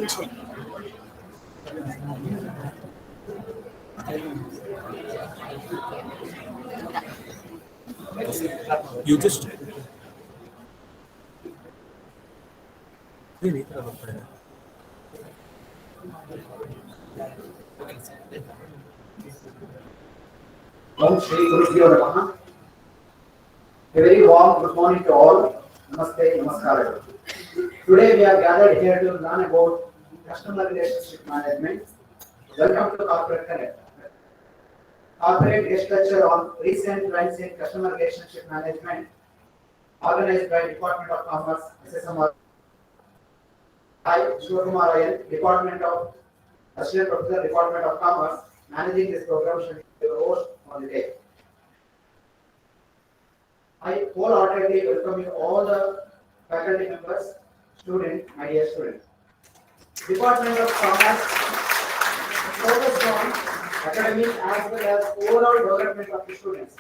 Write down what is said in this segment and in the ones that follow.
You just Om Shri Gurubhyo Namaha. A very warm good morning to all. Namaste, Namaskar. Today we are gathered here to learn about customer relationship management. Welcome to Corporate Connect. Corporate guest lecture on recent trends in customer relationship management, organized by Department of Commerce, SSMRV. I, Shivakumar Iyer, Department of Assistant Professor, Department of Commerce, managing this program, should be your host on the day. I wholeheartedly welcome you all the faculty members, students, my dear students. Department of Commerce focused on academic as well as overall development of the students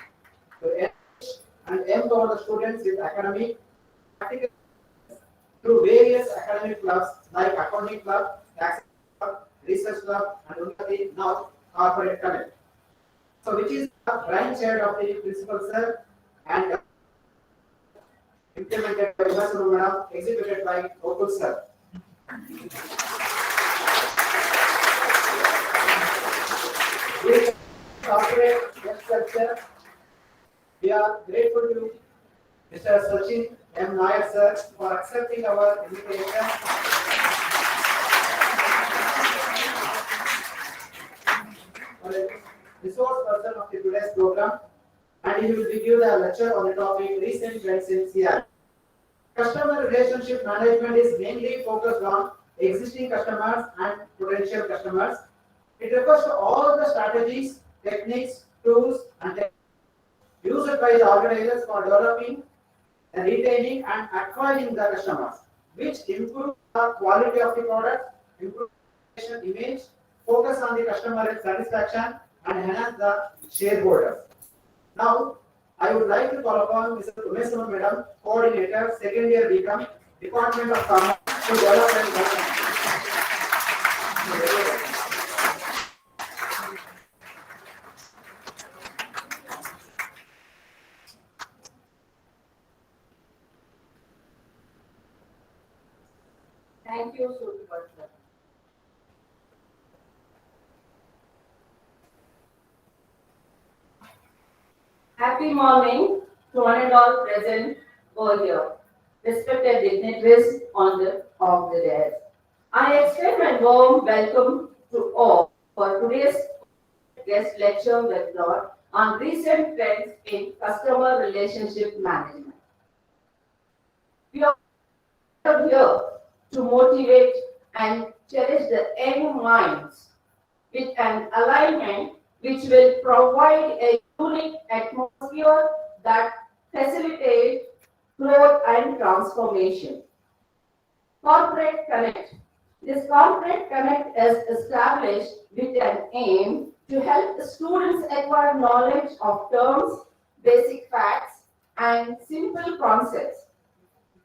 to enrich and empower the students with academic practical through various academic clubs like accounting club, tax club, research club, and Unnati, now Corporate Connect. So, which is the brainchild of the principal sir and implemented by Bengaluru madam, executed by Gokul sir. With corporate guest lecture, we are grateful to Mr. Sachin M. Nair sir for accepting our invitation. Resource person of the today's program, and he will give you the lecture on the topic recent trends in CRM. Customer relationship management is mainly focused on existing customers and potential customers. It refers to all the strategies, techniques, tools, and used by the organizers for developing, retaining, and acquiring the customers, which improve the quality of the product, improve the image, focus on the customer satisfaction, and enhance the shareholders. Now, I would like to call upon Mr. Umesh Madam, Coordinator, Second Year BCom, Department of Commerce, to develop and Thank you, Super. Happy morning to one and all present over here, respected dignitaries on the of the day. I extend my warm welcome to all for today's guest lecture webinar on recent trends in customer relationship management. We are here to motivate and cherish the young minds with an alignment which will provide a unique atmosphere that facilitates growth and transformation. Corporate Connect. This Corporate Connect is established with an aim to help the students acquire knowledge of terms, basic facts, and simple concepts.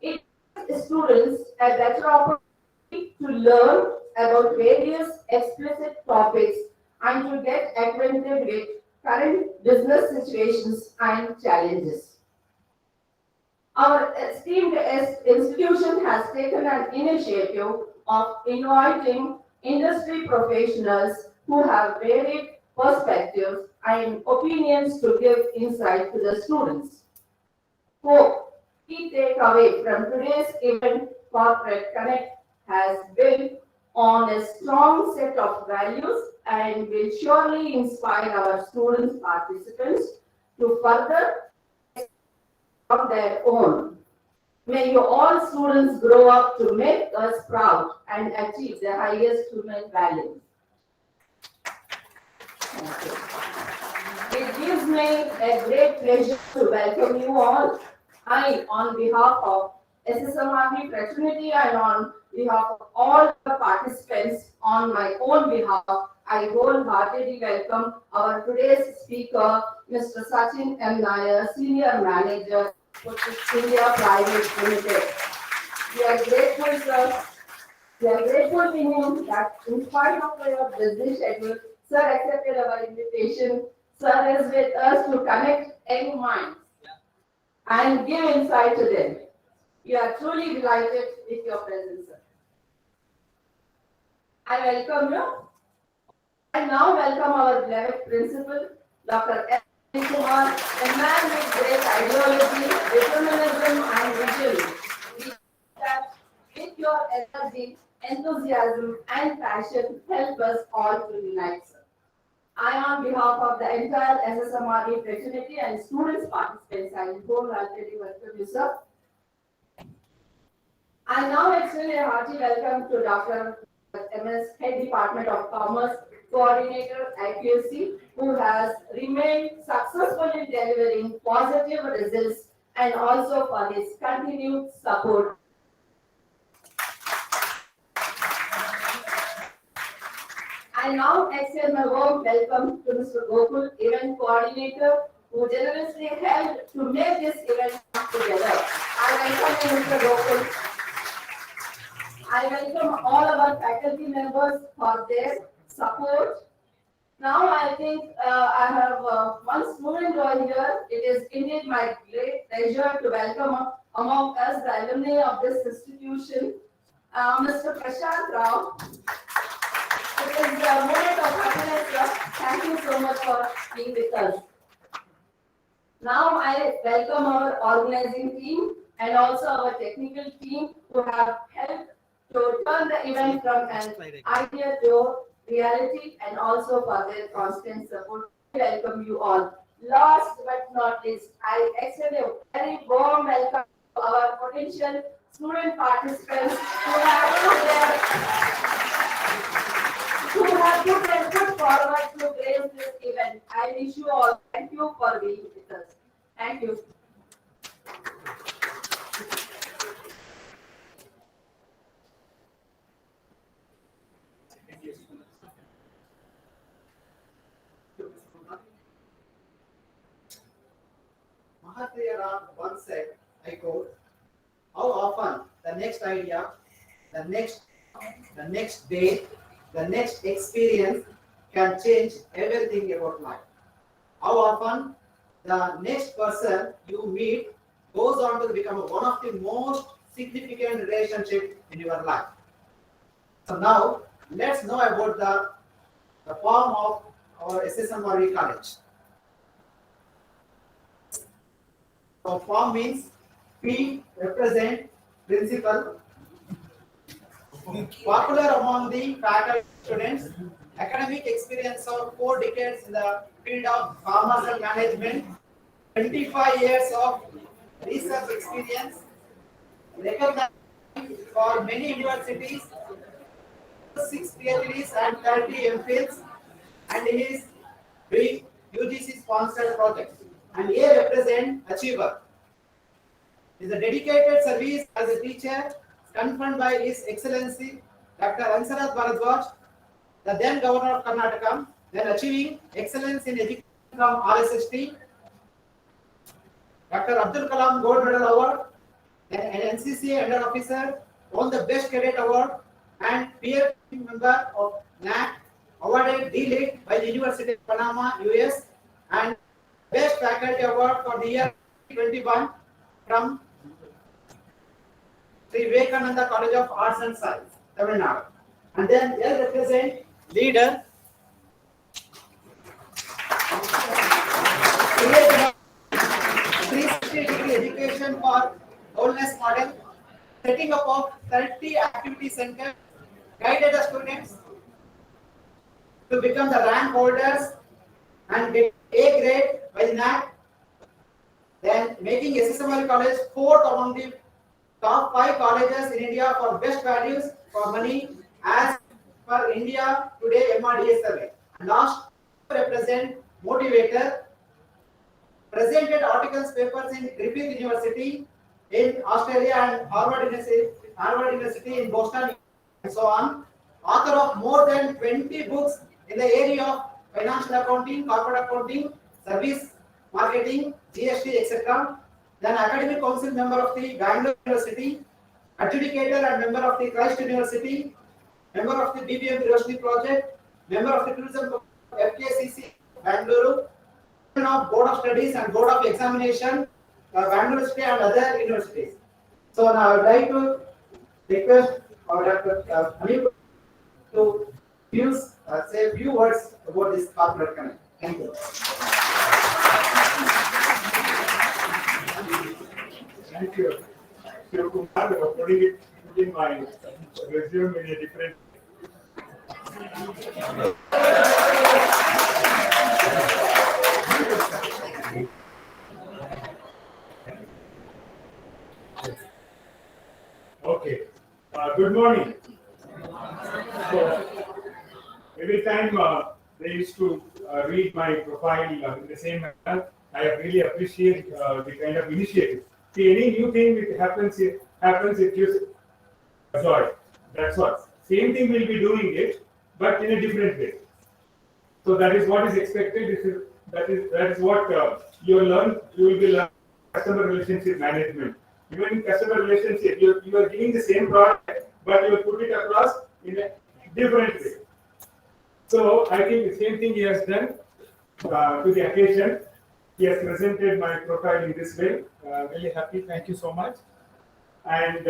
It gives students a better opportunity to learn about various explicit topics and to get acquainted with current business situations and challenges. Our esteemed institution has taken an initiative of inviting industry professionals who have varied perspectives and opinions to give insight to the students. Key takeaway from today's event, Corporate Connect has built on a strong set of values and will surely inspire our students participants to further on their own. May you all students grow up to make us proud and achieve the highest human values. It gives me a great pleasure to welcome you all. I, on behalf of SSMRV fraternity and on behalf of all the participants, on my own behalf, I wholeheartedly welcome our today's speaker, Mr. Sachin M. Nair, Senior Manager, Fujitec India Private Limited. We are grateful, sir, We are grateful to him that in spite of your busy schedule, Sir accepted our invitation. Sir is with us to connect young minds and give insight to them. We are truly delighted with your presence, sir. I welcome you. I now welcome our beloved principal, Dr. S. Kumar, a man with great ideology, determinism, and vision. We hope that with your energy, enthusiasm, and passion, help us all to unite, sir. I, on behalf of the entire SSMRV fraternity and students participants, I wholeheartedly welcome you, sir. I now extend a hearty welcome to Dr. MS, Head Department of Commerce, Coordinator IQC, who has remained successful in delivering positive results and also for his continued support. I now extend my warm welcome to Mr. Gokul, Event Coordinator, who generously helped to make this event come together. I welcome you, Mr. Gokul. I welcome all our faculty members for their support. Now I think I have one student over here. It is indeed my great pleasure to welcome among us the alumni of this institution, Mr. Prashant Rao. It is a moment of happiness, sir. Thank you so much for being with us. Now I welcome our organizing team and also our technical team who have helped to turn the event from an idea to reality and also for their constant support. I welcome you all. Last but not least, I extend a very warm welcome to our potential student participants who have put their foot forward to grace this event. I wish you all thank you for being with us. Thank you. Mahatma Gandhi once said, I quote, how often the next idea, the next day, the next experience can change everything about life. How often the next person you meet goes on to become one of the most significant relationships in your life. So now let's know about the form of our SSMRV college. So form means P represent principal, popular among the faculty students, academic experience of 4 decades in the field of commerce and management, 25 years of research experience, recognized for many universities, 6 PhDs and 30 MPhils, and he is doing UGC sponsored projects. And A represent achiever. He is a dedicated service as a teacher, confirmed by His Excellency Dr. Ansarath Bharadwaj, the then Governor of Karnataka, then achieving excellence in education from RSST, Dr. Abdul Kalam Gold Medal Award, then an NCC Under Officer, won the Best Cadet Award, and peer member of NAC, awarded D.Litt by the University of Panama, US, and Best Faculty Award for the year 2021 from Sri Vivekananda College of Arts and Science, Tamil Nadu. And then L represent leader. 360-degree education for wholeness model, setting up of 30 activity centers, guided the students to become the rank holders and get A grade by the NAC, then making SSMRV College 4th among the top 5 colleges in India for best values for money as per India Today MRDA survey. And last, represent motivator, presented articles, papers in Griffith University in Australia and Harvard University in Boston and so on. Author of more than 20 books in the area of financial accounting, corporate accounting, service marketing, GST, etc. Then academic council member of the Bengaluru University, adjudicator and member of the Christ University, member of the BBM University project, member of the tourism FKCC Bengaluru, chairman of Board of Studies and Board of Examination, Bangalore University and other universities. So now I would like to request Dr. Nair to say a few words about this corporate connect. Thank you. Thank you. So, Kumar, putting my resume in a different. Okay. Good morning. So, every time they used to read my profile in the same manner, I really appreciate the kind of initiative. See, any new thing that happens, it gives joy. That's what. Same thing we'll be doing it, but in a different way. So that is what is expected. That is what you will be learning customer relationship management. Even in customer relationship, you are giving the same product, but you will put it across in a different way. So I think the same thing he has done to the occasion. He has presented my profile in this way. Really happy. Thank you so much. And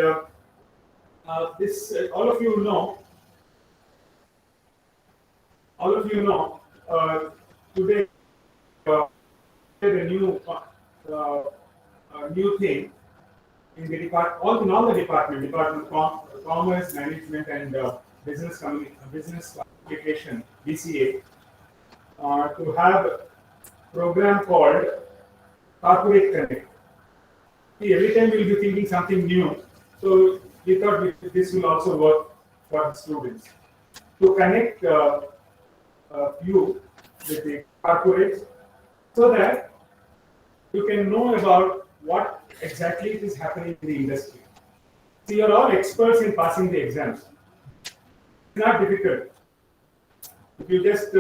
this, all of you know. Today a new thing in the department, all the department of commerce, management, and business application (BCA) to have a program called Corporate Connect. See, every time we'll be thinking something new, so we thought this will also work for the students to connect you with the corporates, so that you can know about what exactly is happening in the industry. So you are all experts in passing the exams. It's not difficult. If you just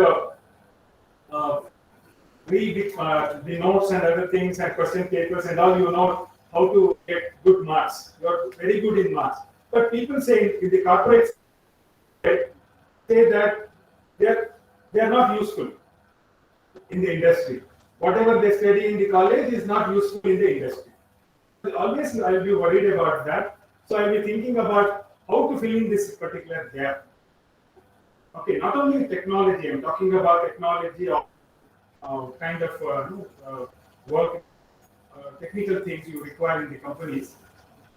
read the notes and other things and question papers and all, you know how to get good marks. You are very good in marks. But people say in the corporate say that they are not useful in the industry. Whatever they study in the college is not useful in the industry. Always I'll be worried about that. So I'll be thinking about how to fill in this particular gap. Okay, not only technology, I'm talking about technology of kind of work, technical things you require in the companies.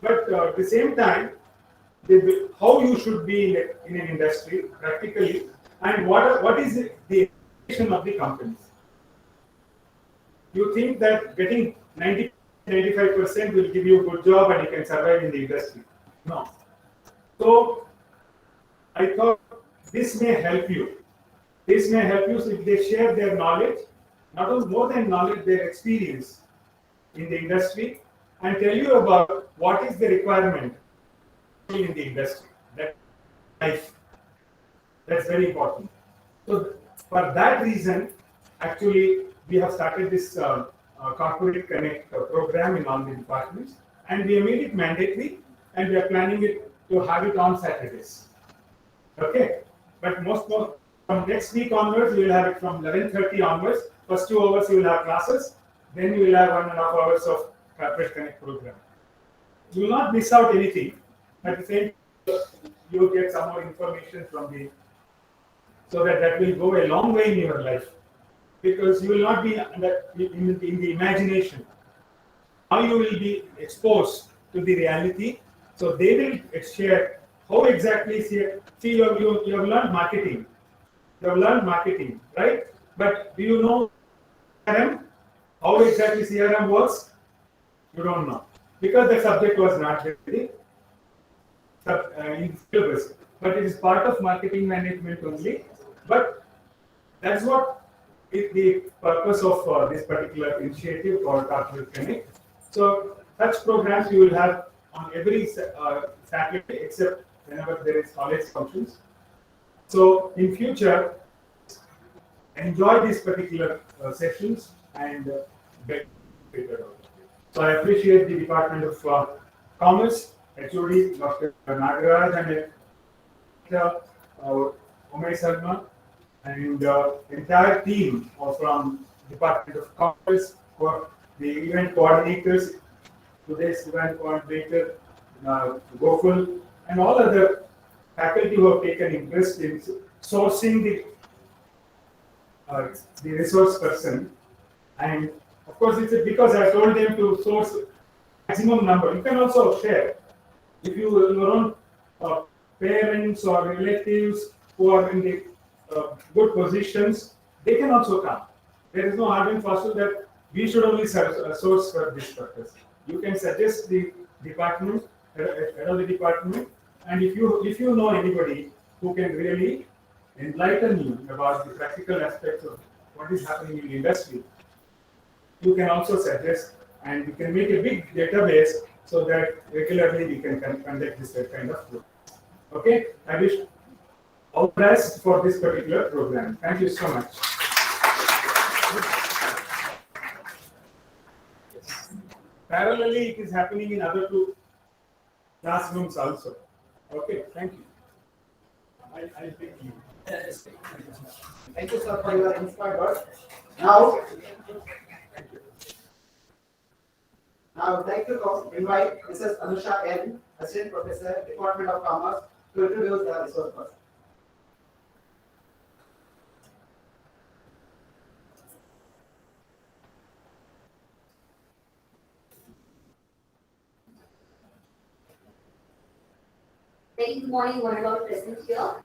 But at the same time, how you should be in an industry practically, and what is the education of the companies. You think that getting 90-95% will give you a good job and you can survive in the industry. No. So I thought this may help you. This may help you if they share their knowledge, not only more than knowledge, their experience in the industry, and tell you about what is the requirement in the industry. That's very important. So for that reason, actually, we have started this Corporate Connect program in all the departments, and we have made it mandatory, and we are planning it to have it on Saturdays. Okay, but most from next week onwards, we will have it from 11:30 onwards. First 2 hours you will have classes, then you will have 1.5 hours of Corporate Connect program. You will not miss out anything. At the same time, you will get some more information from the, so that will go a long way in your life, because you will not be in the imagination. Now you will be exposed to the reality. So they will share how exactly. See, you have learned marketing. You have learned marketing, right? But do you know CRM? How exactly CRM works? You don't know, because the subject was not really in syllabus. But it is part of marketing management only. But that's what is the purpose of this particular initiative called Corporate Connect. So such programs you will have on every Saturday, except whenever there is college functions. So in future, enjoy these particular sessions and get figured out. So I appreciate the Department of Commerce, HOD Dr. Nagaraj and Umay Sarma and entire team from Department of Commerce, for the event coordinators, today's event coordinator, Gokul, and all other faculty who have taken interest in sourcing the resource person. And of course, it's because I told them to source maximum number. You can also share. If your own parents or relatives who are in the good positions, they can also come. There is no hard and fast rule that we should only source for this purpose. You can suggest the department, head of the department, and if you know anybody who can really enlighten you about the practical aspects of what is happening in the industry, you can also suggest, and we can make a big database so that regularly we can conduct this kind of program. Okay, I wish all the best for this particular program. Thank you so much. Parallelly, it is happening in other two classrooms also. Okay, thank you. I'll take you. Thank you, sir, for your inspired words. Now, I would like to invite Mrs. Anusha N, Assistant Professor, Department of Commerce, to introduce the resource person. Very good morning, one and all present here.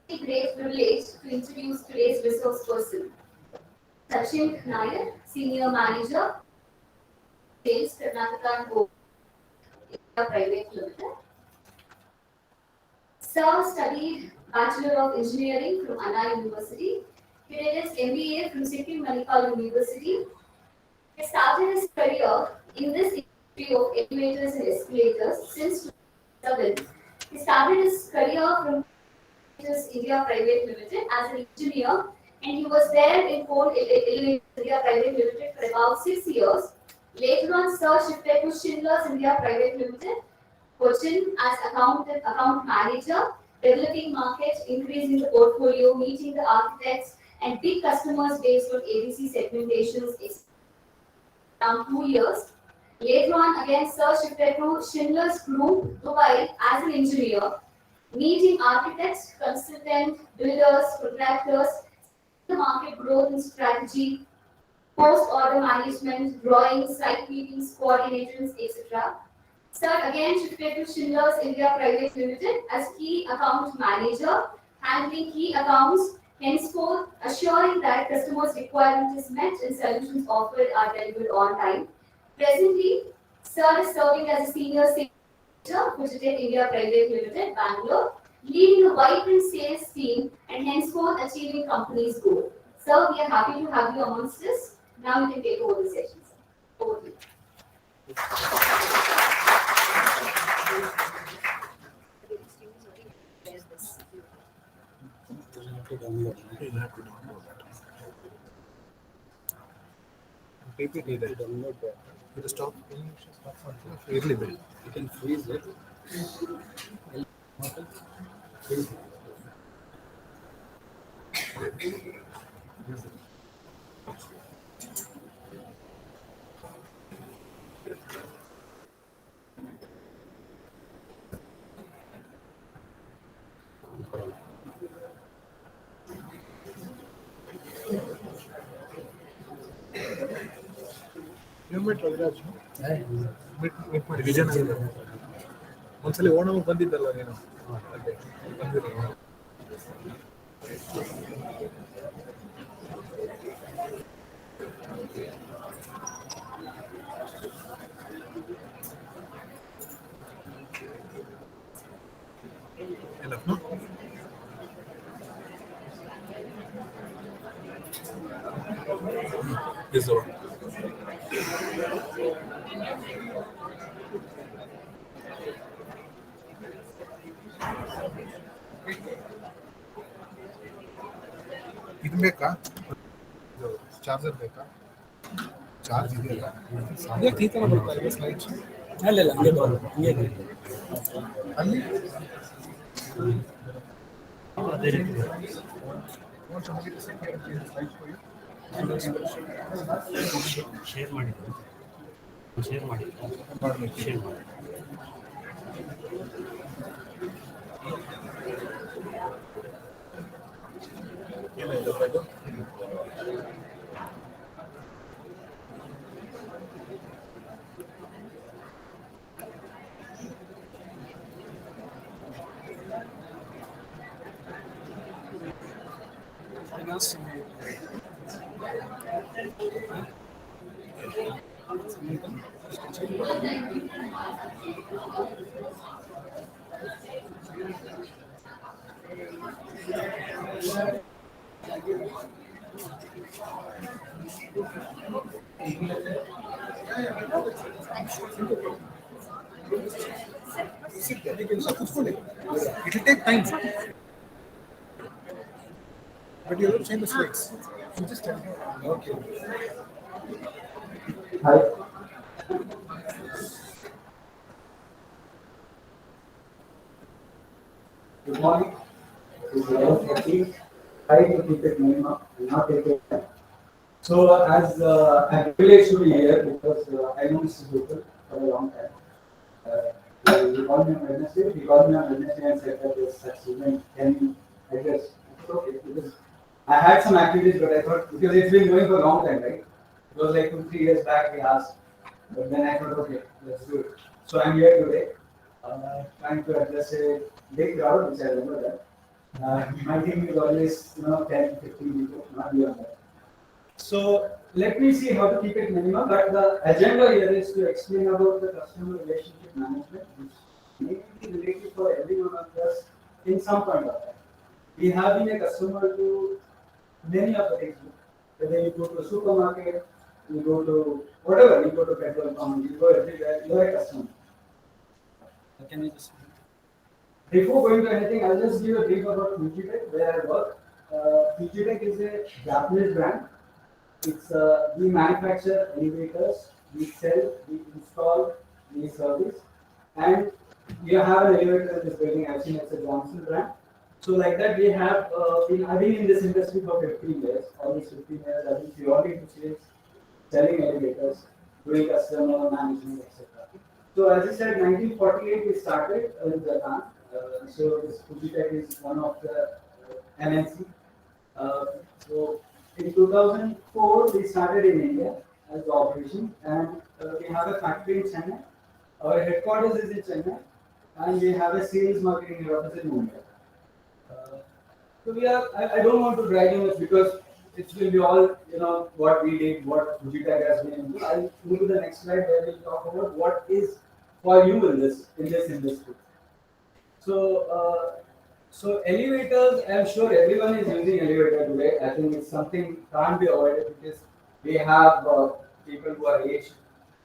It's a great privilege to introduce today's resource person, Sachin Nair, Senior Manager, Sales, Karnataka and Goa Private Limited. Sir studied Bachelor of Engineering from Anna University. He did his MBA from Sikkim Manipal University. He started his career in this industry of elevators and escalators since 2007. He started his career from India Private Limited as an engineer, and he was there in Ford Elevators India Private Limited for about 6 years. Later on, Sir shifted to Schindler's India Private Limited, Cochin as account manager, developing market, increasing the portfolio, meeting the architects and big customers based on ABC segmentations. Around 2 years. Later on, again, Sir shifted to Schindler's Group, Dubai as an engineer, meeting architects, consultants, builders, contractors, the market growth and strategy, post-order management, drawing, site meetings, coordinators, etc. Sir again shifted to Schindler's India Private Limited as key account manager, handling key accounts, henceforth assuring that customers' requirement is met and solutions offered are delivered on time. Presently, Sir is serving as a senior sales manager, Fujitec India Private Limited, Bangalore, leading a vibrant sales team and henceforth achieving company's goal. Sir, we are happy to have you amongst us. Now you can take over the session, sir. Over to you. PPT there. It stop. Really big. You can freeze it. Freeze it. You met Raviraj? Meet my vision. ಒಂದ್ಸಲಿ ಓಣಮ್ ಬಂದಿದ್ದಲ್ಲ ನೀನು ಬಂದಿರಲ್ಲ enough, no? This one. ಇದು ಬೇಕಾ charger ಬೇಕಾ charge ಇದೆಯಲ್ಲ ಯಾಕೆ ಈ ಥರ ಬರ್ತಾ ಇದೆ ಸ್ಲೈಡ್ಸ್ ಅಲ್ಲ ಹಂಗೆ ಬರೋದು ಹಂಗೆ ಅಲ್ಲಿ ಅದೇ ರೀತಿ ಶೇರ್ ಮಾಡಿದ್ರು ಶೇರ್ ಮಾಡಿ ಶೇರ್ ಮಾಡಿ It will take time. But you don't change the slides. You just tell me. Okay. Hi. Good morning. Try to keep it minimum, not take it. So as I'm privileged to be here because I know Mr. Gupta for a long time. He called me on Wednesday. He called me on Wednesday and said that there's such event. Can you address? Okay, because I had some activities, but I thought because it's been going for a long time, right? It was like 2-3 years back we asked, but then I thought, okay, let's do it. So I'm here today, trying to address a big crowd, which I remember that. My team is always, 10-15 people, not beyond that. So let me see how to keep it minimum, but the agenda here is to explain about the customer relationship management, which may be related for every one of us in some point of time. We have been a customer to many of the things. Whether you go to a supermarket, you go to whatever, you go to petrol pump, you go everywhere, you are a customer. Can you just before going to anything, I'll just give a brief about Fujitec, where I work. Fujitec is a Japanese brand. It's we manufacture elevators, we sell, we install, we service, and we have an elevator in this building. I've seen it's a Johnson brand. So like that, we have I've been in this industry for 15 years. All these 15 years, I've been purely into sales, selling elevators, doing customer management, etc. So as I said, 1948 we started in Japan. So this Fujitec is one of the MNC. So in 2004 we started in India as the operation, and we have a factory in Chennai. Our headquarters is in Chennai, and we have a sales marketing office in Mumbai. So we are. I don't want to drag you much because it will be all what we did, what Fujitec has been into. I'll move to the next slide where we'll talk about what is for you in this industry. So elevators, I'm sure everyone is using elevator today. I think it's something can't be avoided because we have people who are aged,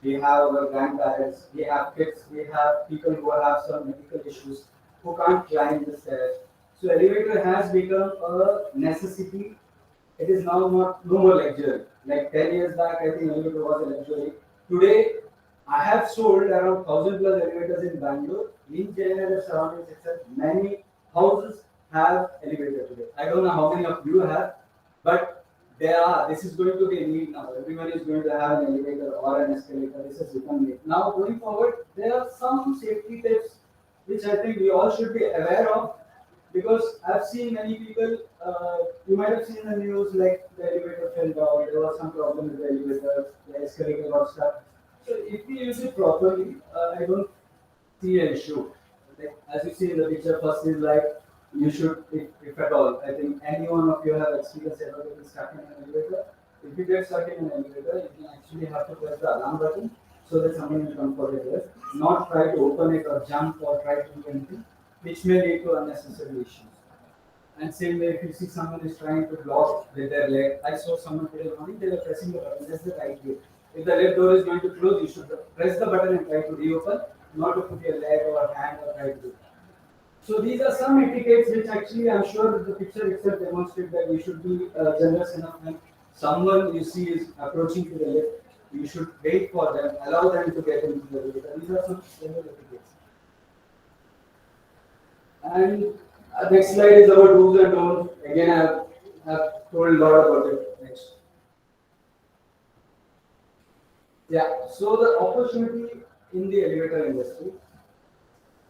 we have our grandparents, we have kids, we have people who have some medical issues who can't climb the stairs. So elevator has become a necessity. It is now no more luxury. Like 10 years back, I think elevator was a luxury. Today, I have sold around 1,000 plus elevators in Bengaluru. In general surroundings itself, many houses have elevator today. I don't know how many of you have, but this is going to be a need now. Everyone is going to have an elevator or an escalator. This has become need. Now going forward, there are some safety tips which I think we all should be aware of, because I've seen many people, you might have seen the news like the elevator fell down, there was some problem with the elevator, the escalator got stuck. So if we use it properly, I don't see an issue. Like, as you see in the picture, first is like you should, if at all, I think any one of you have experience ever getting stuck in an elevator. If you get stuck in an elevator, you can actually have to press the alarm button so that someone will come for your rest. Not try to open it or jump or try to do anything, which may lead to unnecessary issues. And same way, if you see someone is trying to block with their leg, I saw someone today morning, they were pressing the button, that's the right way. If the left door is going to close, you should press the button and try to reopen, not to put your leg or hand or try to do that. So these are some etiquettes which actually I'm sure that the picture itself demonstrates that we should be generous enough when someone you see is approaching to the left. You should wait for them, allow them to get into the elevator. These are some general etiquettes. And next slide is about do's and don'ts. Again, I've told a lot about it. Next. Yeah, so the opportunity in the elevator industry.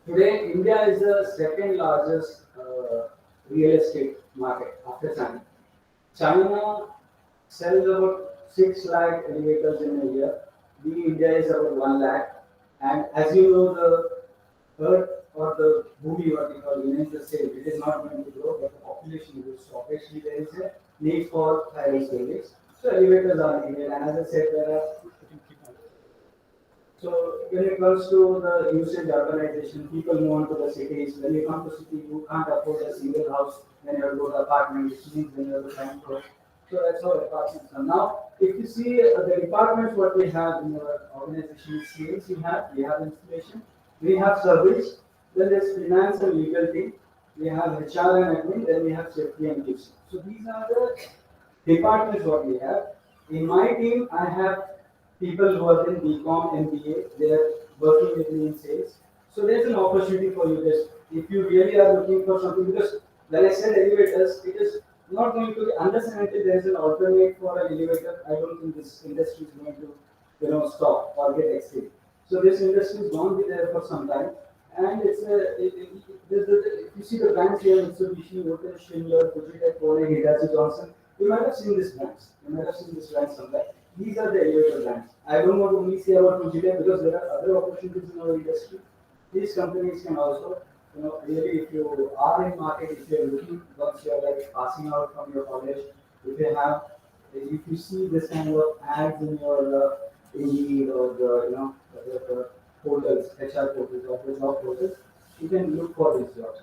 Today, India is the second largest real estate market after China. China sells about 6 lakh elevators in a year. The India is about 1 lakh. And as you know, the earth or the booty, what we call, remains the same. It is not going to grow, but the population will stop. Obviously, there is a need for higher buildings. So elevators are needed. And as I said, there are. So when it comes to the usage urbanization, people move on to the cities. When you come to city, you can't afford a single house. Then you have to go to apartment, which means then you have to find for. So that's how apartments are. Now, if you see the departments, what we have in our organization is sales, we have installation, we have service, then there's finance and legal team, we have HR and admin, then we have safety and QC. So these are the departments what we have. In my team, I have people who are in BCom, MBA, they are working with me in sales. So there's an opportunity for you guys. If you really are looking for something, because when I said elevators, it is not going to be unless and until there is an alternate for an elevator. I don't think this industry is going to stop or get extinct. So this industry is going to be there for some time, and it's if you see the brands here, Mitsubishi, Hotel, Schindler, Fujitec, Hitachi, Johnson. You might have seen these brands. You might have seen this brand somewhere. These are the elevator brands. I don't want to only say about Fujitec because there are other opportunities in our industry. These companies can also, really if you are in market, if you're looking, once you're like passing out from your college, if you see this kind of ads in your Indeed or the portals, HR portals or the job portals, you can look for these jobs.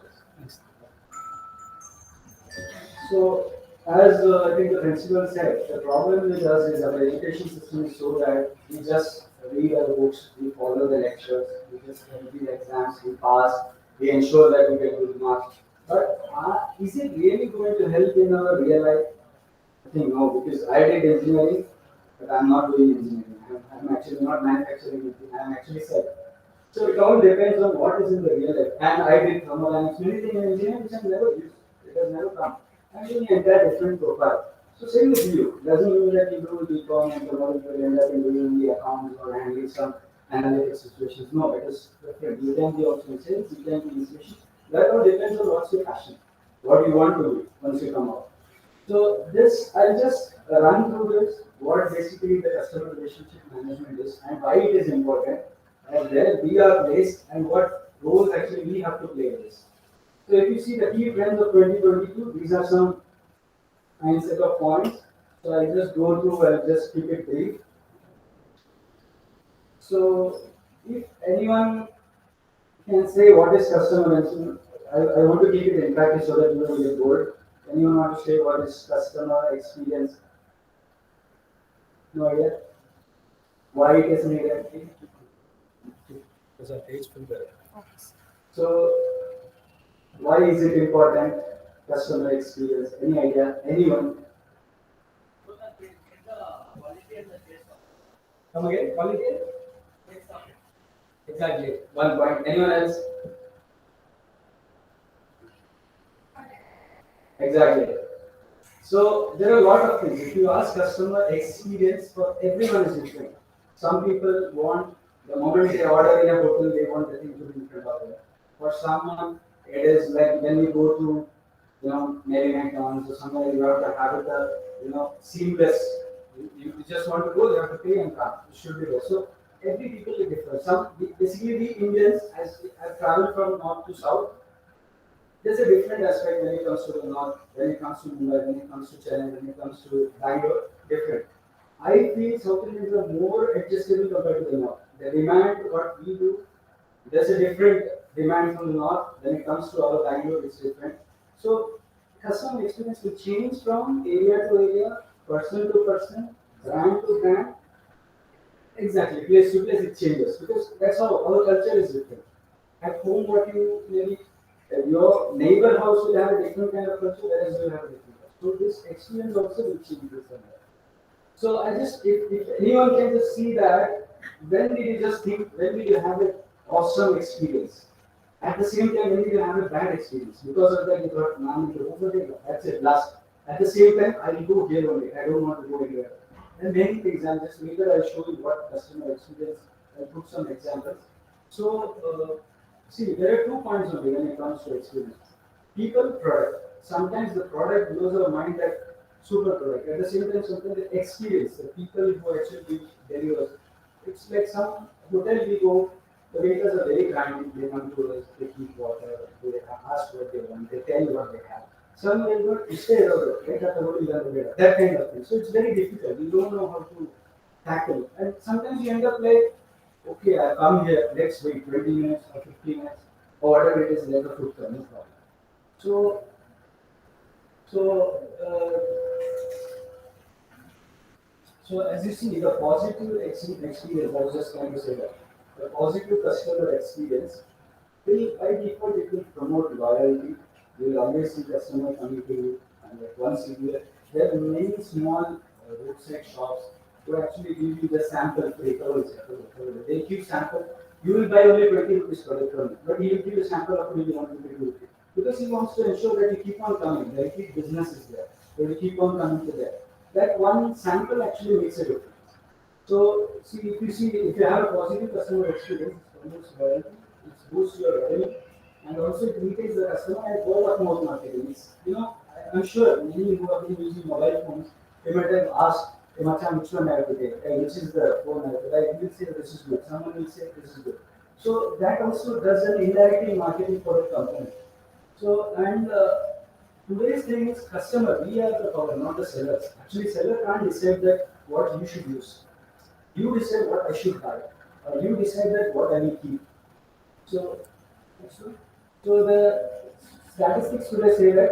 So, as I think the principal said, the problem with us is our education system is so that we just read our books, we follow the lectures, we just do the exams, we pass, we ensure that we get good marks. But is it really going to help in our real life? I think no, because I did engineering, but I'm not doing engineering. I'm actually not manufacturing anything, I'm actually selling. So it all depends on what is in the real life. And I did thermodynamics, many things in engineering which I've never used. It has never come. I'm doing an entire different profile. So same with you. Doesn't mean that you do BCom and tomorrow you will end up in doing the accounts or handling some analytic situations. No, it is different. You can be also in sales, you can be in institution. That all depends on what's your passion, what you want to do once you come out. So this, I'll just run through this, what basically the customer relationship management is and why it is important, and where we are placed and what roles actually we have to play in this. So if you see the key trends of 2022, these are some set of points. So I'll just go through, I'll just keep it brief. So if anyone can say what is customer management, I want to keep it in practice so that you don't get bored. Anyone want to say what is customer experience? No idea? Why it is needed? Because our page will be better. So why is it important? Customer experience. Any idea? Anyone? Come again? Quality? Exactly. 1 point. Anyone else? Exactly. So there are a lot of things. If you ask customer experience for everyone is different. Some people want the moment they order in a hotel, they want the thing to be in front of them. For someone, it is like when you go to Mary McDonald's or somewhere, you have to have it seamless. You just want to go, you have to pay and come. It should be there. So every people is different. Some basically we Indians, as I've traveled from north to south, there's a different aspect when it comes to the north, when it comes to Mumbai, when it comes to Chennai, when it comes to Bangalore, different. I feel South Indians are more adjustable compared to the north. The demand, what we do, there's a different demand from the north. When it comes to our Bangalore, it's different. So customer experience will change from area to area, person to person, brand to brand. Exactly, place to place it changes because that's how our culture is different. At home, what you maybe your neighbor house will have a different kind of culture, whereas you have a different culture. So this experience also will change this and that. So I just, if anyone can just see that, when did you just think, when did you have an awesome experience? At the same time, when did you have a bad experience? Because of that, you thought, man, that's it, last. At the same time, I will go here only, I don't want to go anywhere. And many things, I'll just later I'll show you what customer experience, I'll put some examples. So, see, there are 2 points only when it comes to experience. People, product. Sometimes the product blows our mind that super product. At the same time, sometimes the experience, the people who actually deliver. It's like some hotel we go, the waiters are very kind, they come to us, they keep water, they ask what they want, they tell you what they have. Some will not stay around, right? That kind of thing. So it's very difficult. You don't know how to tackle. And sometimes you end up like, okay, I come here, let's wait 20 minutes or 15 minutes, or whatever it is, let the food come, no problem. So, so, so as you see, the positive experience, I was just trying to say that, the positive customer experience will, by default, it will promote loyalty. You will always see customer coming to you, and like once you do it, there are many small roadside shops who actually give you the sample free. They give sample. You will buy only 20 rupees product from him, but he will give you a sample of maybe 150 rupees. Because he wants to ensure that you keep on coming, the repeat business is there, that you keep on coming to there. That one sample actually makes a difference. So, see, if you have a positive customer experience, it promotes loyalty, it boosts your revenue, and also it retains the customer and word of mouth marketing. I'm sure many who have been using mobile phones, they might have asked, hey, Machan, which one I have to take? Hey, which is the phone I have to take? You will say this is good, someone will say this is good. So that also does an indirectly marketing for a company. So, and today's thing is customer, we are the power, not the sellers. Actually, seller can't decide that what you should use. You decide what I should buy. You decide that what I will keep. So, so the statistics today say that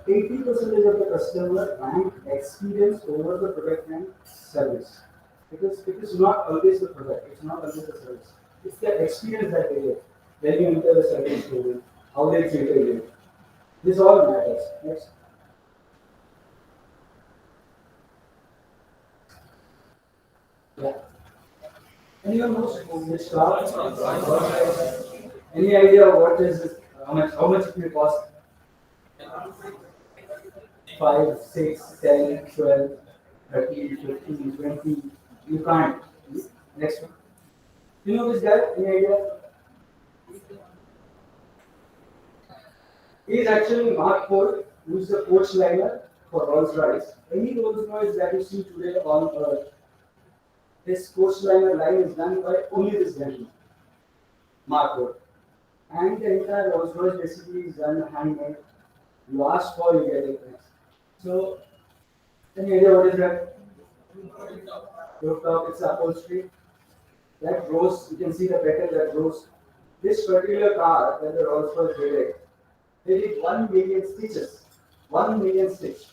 80% of the customer rank experience over the product and service. Because it is not always the product, it's not always the service. It's the experience that they get. When you enter the service story, how they treated you. This all matters. Next. Yeah. Anyone knows which car? Any idea what is this? How much it will cost? 5, 6, 10, 12, 13, 15, 20. You can't. Next one. You know this guy? Any idea? He is actually Mark Ford, who is the coach liner for Rolls Royce. Any Rolls Royce that you see today on Earth, this coach liner line is done by only this gentleman, Mark Ford. And the entire Rolls Royce basically is done handmade. You ask for, you get it next. So, any idea what is that? Rooftop, it's upholstery. That rose, you can see the petal that rose. This particular car that the Rolls Royce did it, they did 1 million stitches. 1 million stitch.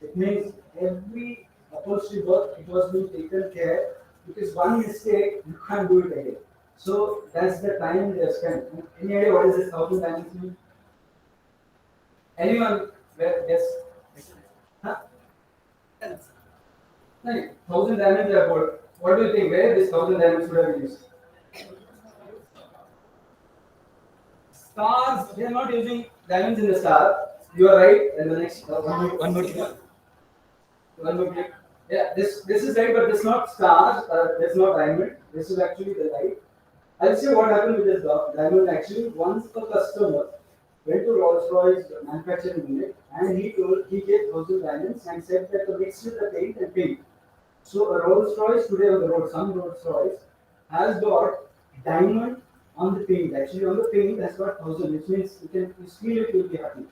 It means every upholstery work, it was being taken care because one mistake, you can't do it again. So that's the time they have spent. Any idea what is this 1,000 diamonds mean? Anyone? Yes. Huh? No, 1,000 diamonds are about. What do you think? Where this 1,000 diamonds would have been used? Stars. They are not using diamonds in the star. You are right. And the next one more click. One more click. Yeah, this is right, but this is not stars. This is not diamond. This is actually the light. I'll say what happened with this diamond. Actually, once the customer went to Rolls-Royce manufacturing unit and he gave 1,000 diamonds and said that to mix with the paint and paint. So a Rolls-Royce today on the road, some Rolls-Royce has got diamond on the paint. Actually, on the paint has got 1,000, which means you feel it, you'll be happy.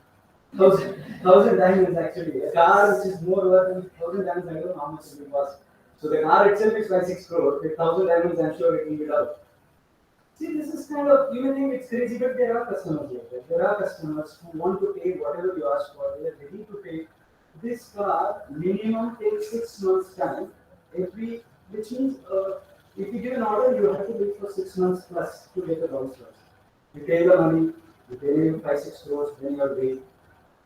1,000 diamonds actually. A car which is more worth than 1,000 diamonds, I don't know how much it will cost. So the car itself is 5-6 crore. With 1,000 diamonds, I'm sure it will be double. See, this is kind of, you may think it's crazy, but there are customers like that. There are customers who want to pay whatever you ask for. They are ready to pay. This car minimum takes 6 months time. Which means if you give an order, you have to wait for 6 months plus to get the Rolls Royce. You pay the money, you pay 5-6 crores, then you are wait.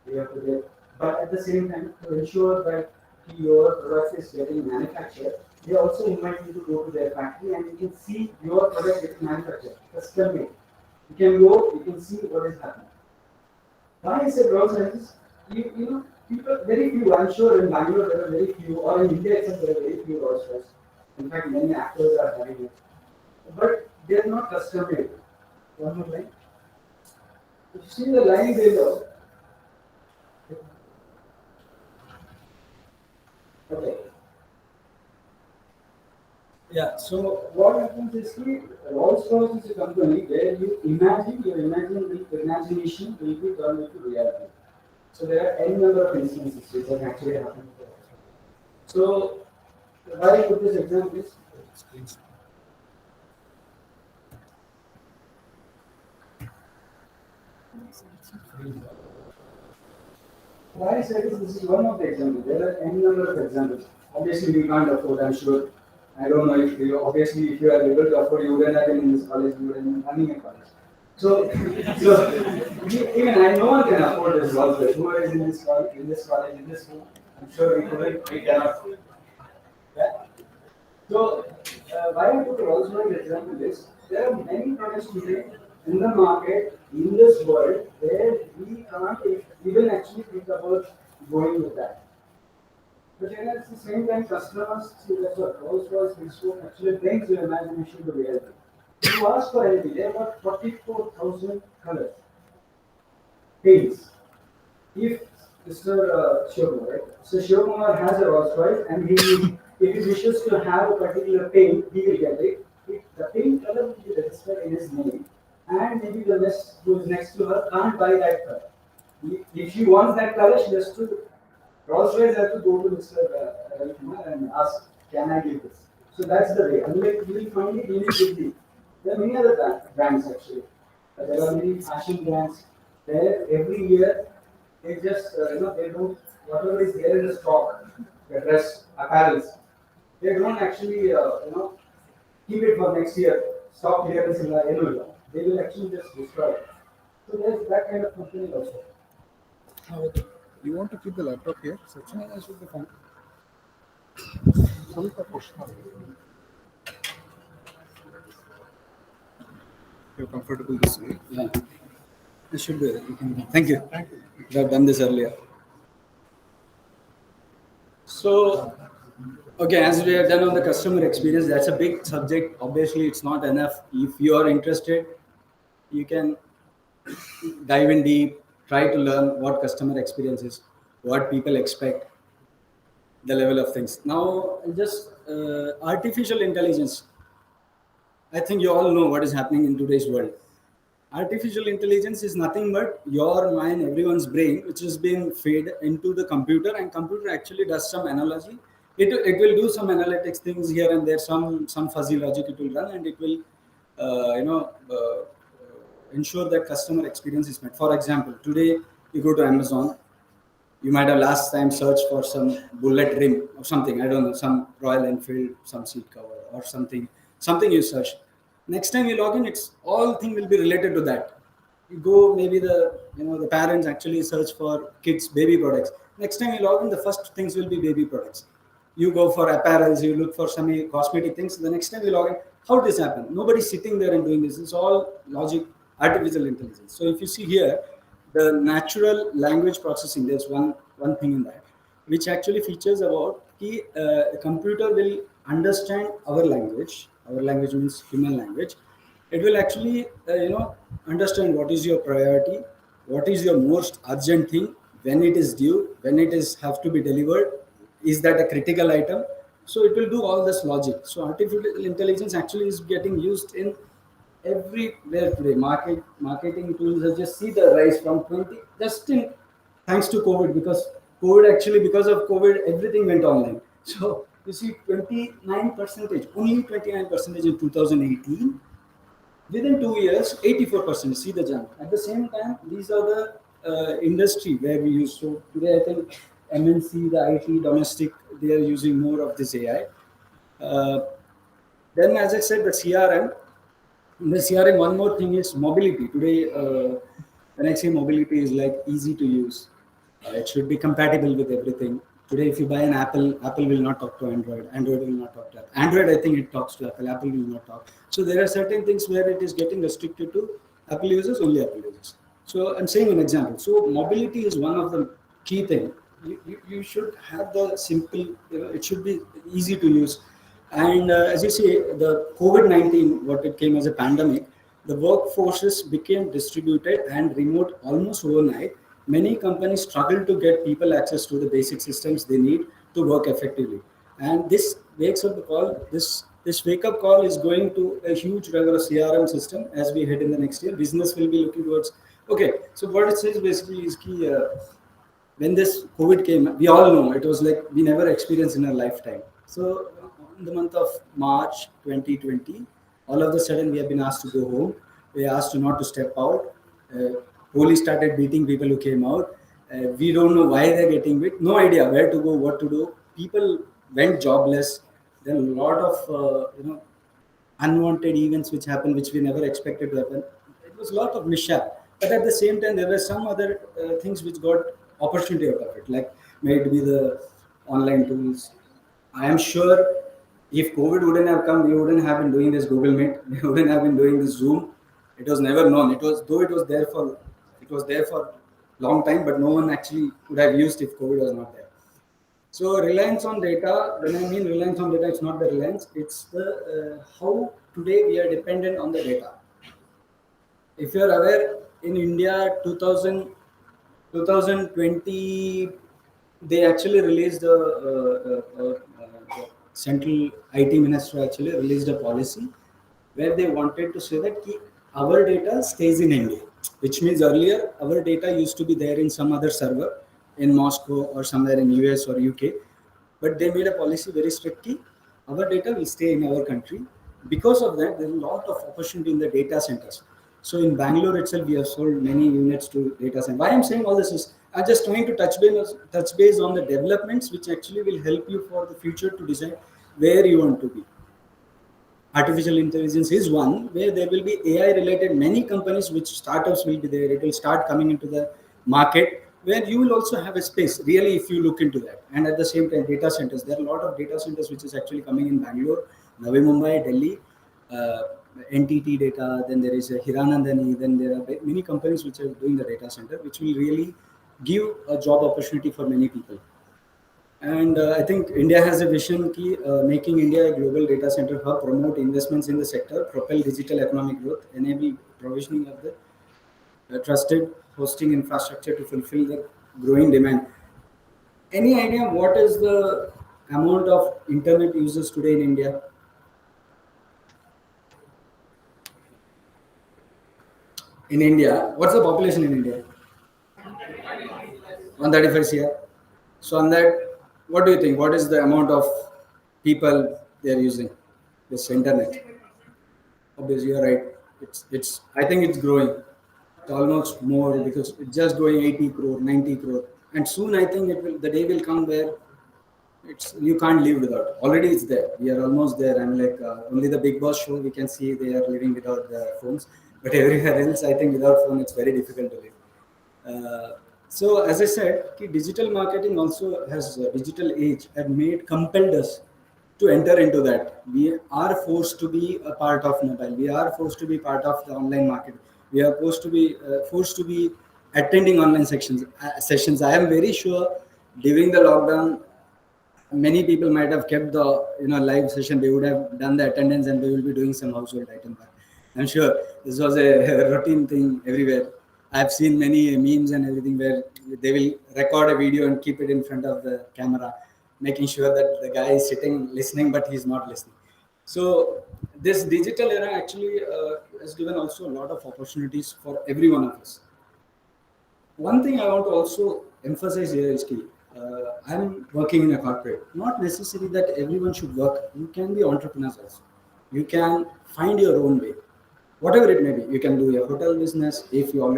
You have to get. But at the same time, to ensure that your product is getting manufactured, they also invite you to go to their factory and you can see your product getting manufactured, custom made. You can go, you can see what is happening. Why I said Rolls Royce? You know, people, very few, I'm sure in Bangalore there are very few, or in India itself there are very few Rolls Royce. In fact, many actors are having it. But they are not custom made. One more line. If you see the line below, okay. Yeah, so what happens is the Rolls Royce is a company where you imagine, your imagination will be turned into reality. So there are n number of instances which have actually happened. So why I put this example is why I said this is one of the examples. There are n number of examples. Obviously we can't afford, I'm sure. I don't know if you obviously if you are able to afford, you wouldn't have been in this college, you would have been running a college. So even I, no one can afford this Rolls Royce. Who is in this college, in this room? I'm sure we cannot. Yeah. So why I put Rolls Royce example is there are many products today in the market in this world where we can't even actually think about going with that. But then at the same time, customers see that's what Rolls Royce Bespoke actually brings your imagination to reality. You ask for anything, there are about 44,000 colors, paints. If Mr. Shivakumar, right? So Shivakumar has a Rolls Royce and if he wishes to have a particular paint, he will get it. The paint color will be registered in his name. And maybe the next who is next to her can't buy that color. If she wants that color, she has to Rolls Royce have to go to Mr. Ravikumar and ask, can I give this? So that's the way. Unlike you will find it immediately. There are many other brands actually. There are many fashion brands where every year they just they don't whatever is there in the stock, the dress, apparels, they don't actually keep it for next year. Stock clearance in the annual. They will actually just destroy it. So there's that kind of company also. You want to keep the laptop here? Sachin, I should be fine. You're comfortable this way? Yeah. It should be. Thank you. Thank you. We have done this earlier. So, okay, as we have done on the customer experience, that's a big subject. Obviously, it's not enough. If you are interested, you can dive in deep, try to learn what customer experience is, what people expect, the level of things. Now, just artificial intelligence. I think you all know what is happening in today's world. Artificial intelligence is nothing but your mind, everyone's brain, which is being fed into the computer, and computer actually does some analogy. It will do some analytics things here and there, some fuzzy logic it will run, and it will ensure that customer experience is met. For example, today you go to Amazon, you might have last time searched for some bullet rim or something, I don't know, some Royal Enfield, some seat cover or something you search. Next time you log in, it's all thing will be related to that. You go, maybe the parents actually search for kids baby products. Next time you log in, the first things will be baby products. You go for apparels, you look for some cosmetic things. The next time you log in, how this happen? Nobody's sitting there and doing this. It's all logic, artificial intelligence. So if you see here, the natural language processing, there's one thing in that, which actually features about the computer will understand our language. Our language means human language. It will actually understand what is your priority, what is your most urgent thing, when it is due, when it is have to be delivered, is that a critical item. So it will do all this logic. So artificial intelligence actually is getting used in everywhere today. Marketing tools have just see the rise from 20 just in thanks to COVID, because because of COVID everything went online. So you see 29%, only 29% in 2018. Within 2 years, 84%. See the jump. At the same time, these are the industry where we use. So today, I think MNC, the IT, domestic, they are using more of this AI. Then, as I said, the CRM. In the CRM, one more thing is mobility. Today, when I say mobility, is like easy to use. It should be compatible with everything. Today, if you buy an Apple, Apple will not talk to Android. Android will not talk to Apple. Android, I think it talks to Apple. Apple will not talk. So there are certain things where it is getting restricted to Apple users, only Apple users. So I'm saying an example. So mobility is one of the key thing. You should have the simple, it should be easy to use. And as you see, the COVID-19, what it came as a pandemic, the workforces became distributed and remote almost overnight. Many companies struggle to get people access to the basic systems they need to work effectively. And this wakes up the call. This wake up call is going to a huge rigorous CRM system as we head in the next year. Business will be looking towards. Okay, so what it says basically is key. When this COVID came, we all know it was like we never experienced in our lifetime. So in the month of March 2020, all of a sudden we have been asked to go home. We are asked to not to step out. Police started beating people who came out. We don't know why they're getting beat. No idea where to go, what to do. People went jobless. Then a lot of unwanted events which happened, which we never expected to happen. It was a lot of mishap. But at the same time, there were some other things which got opportunity out of it, like may it be the online tools. I am sure if COVID wouldn't have come, we wouldn't have been doing this Google Meet. We wouldn't have been doing this Zoom. It was never known. It was though it was there for long time, but no one actually would have used if COVID was not there. So reliance on data. When I mean reliance on data, it's not the reliance. It's the how today we are dependent on the data. If you are aware, in India, 2020, they actually released the central IT minister actually released a policy where they wanted to say that our data stays in India, which means earlier our data used to be there in some other server in Moscow or somewhere in US or UK, but they made a policy very strictly. Our data will stay in our country. Because of that, there's a lot of opportunity in the data centers. So in Bangalore itself, we have sold many units to data centers. Why I'm saying all this is I'm just trying to touch base on the developments which actually will help you for the future to decide where you want to be. Artificial intelligence is one where there will be AI related many companies which startups will be there. It will start coming into the market where you will also have a space really if you look into that. And at the same time, data centers. There are a lot of data centers which is actually coming in Bangalore, Navi Mumbai, Delhi. NTT Data, then there is a Hiranandani, then there are many companies which are doing the data center, which will really give a job opportunity for many people. And I think India has a vision key, making India a global data center hub, promote investments in the sector, propel digital economic growth, enable provisioning of the trusted hosting infrastructure to fulfill the growing demand. Any idea what is the amount of internet users today in India? In India, what's the population in India? 135 CR. So on that, what do you think? What is the amount of people they are using this internet? Obviously, you're right. It's. I think it's growing. It's almost more because it's just going 80 crore, 90 crore, and soon I think it will. The day will come where you can't live without. Already it's there. We are almost there. I'm like only the Big Boss show we can see they are living without the phones. But everywhere else, I think without phone, it's very difficult to live. So as I said, digital marketing also has digital age and compelled us to enter into that. We are forced to be a part of mobile. We are forced to be part of the online market. We are forced to be attending online sessions. I am very sure during the lockdown, many people might have kept the live session. They would have done the attendance and they will be doing some household item. I'm sure this was a routine thing everywhere. I've seen many memes and everything where they will record a video and keep it in front of the camera, making sure that the guy is sitting listening, but he's not listening. So this digital era actually has given also a lot of opportunities for every one of us. One thing I want to also emphasize here is key. I'm working in a corporate. Not necessary that everyone should work. You can be entrepreneurs also. You can find your own way. Whatever it may be, you can do your hotel business. If your